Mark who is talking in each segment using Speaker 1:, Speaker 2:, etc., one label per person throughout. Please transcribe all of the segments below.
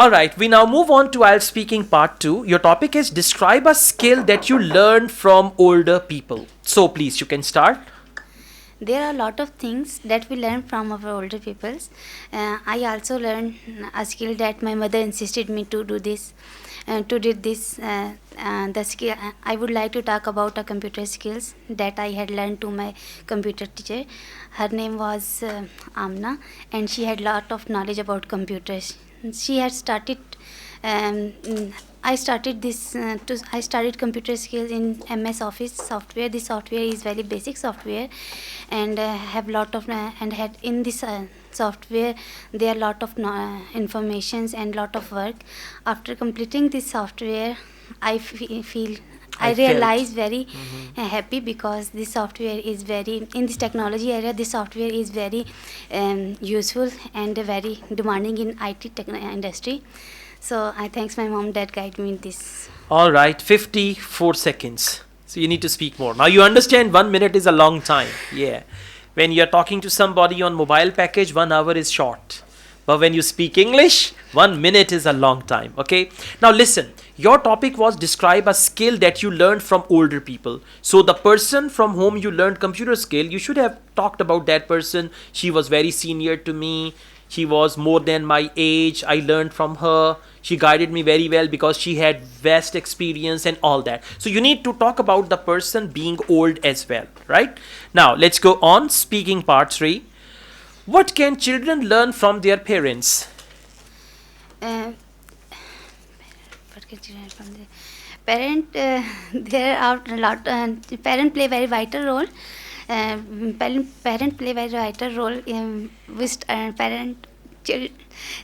Speaker 1: Alright, we now move on to IELTS speaking part 2. Your topic is describe a skill that you learned from older people. So please, you can start.
Speaker 2: There are a lot of things that we learn from our older peoples. I also learned a skill that my mother insisted me to do this. The skill I would like to talk about a computer skills that I had learned to my computer teacher. Her name was Amna, and she had lot of knowledge about computers. She had started. Um, I started I started computer skills in MS Office software. This software is very basic software, and have lot of and had in this software there are lot of informations and lot of work. After completing this software, I feel I realize very happy, because this software is very, in this technology area, this software is very useful and very demanding in IT industry. So I thanks my mom that guided me in this.
Speaker 1: Alright, 54 seconds. So you need to speak more. Now you understand 1 minute is a long time. Yeah. When you're talking to somebody on mobile package, 1 hour is short. But when you speak English, 1 minute is a long time. Okay. Now listen, your topic was describe a skill that you learned from older people. So the person from whom you learned computer skill, you should have talked about that person. She was very senior to me. She was more than my age. I learned from her. She guided me very well because she had vast experience and all that. So you need to talk about the person being old as well, right? Now let's go on. Speaking part 3. What can children learn from their parents?
Speaker 2: What can children from the parent? There are a lot. Parent play very vital role. Parent play very vital role in which parent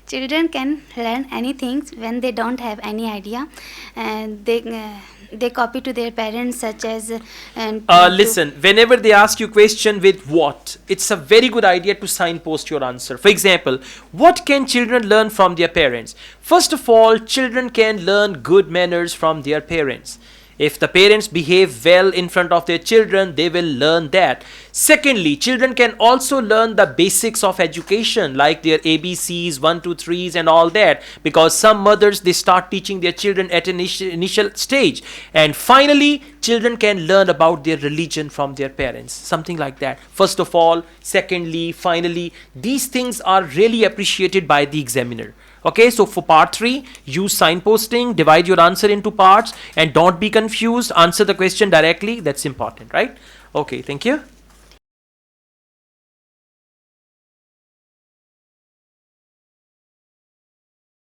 Speaker 2: children can learn anything when they don't have any idea, and they copy to their parents, such as
Speaker 1: Listen, whenever they ask you question with what, it's a very good idea to signpost your answer. For example, what can children learn from their parents? First of all, children can learn good manners from their parents. If the parents behave well in front of their children, they will learn that. Secondly, children can also learn the basics of education, like their ABCs, 1, 2, 3s and all that, because some mothers, they start teaching their children at an initial stage. And finally, children can learn about their religion from their parents, something like that. First of all, secondly, finally, these things are really appreciated by the examiner. Okay, so for part 3, use signposting, divide your answer into parts, and don't be confused. Answer the question directly. That's important, right? Okay, thank you.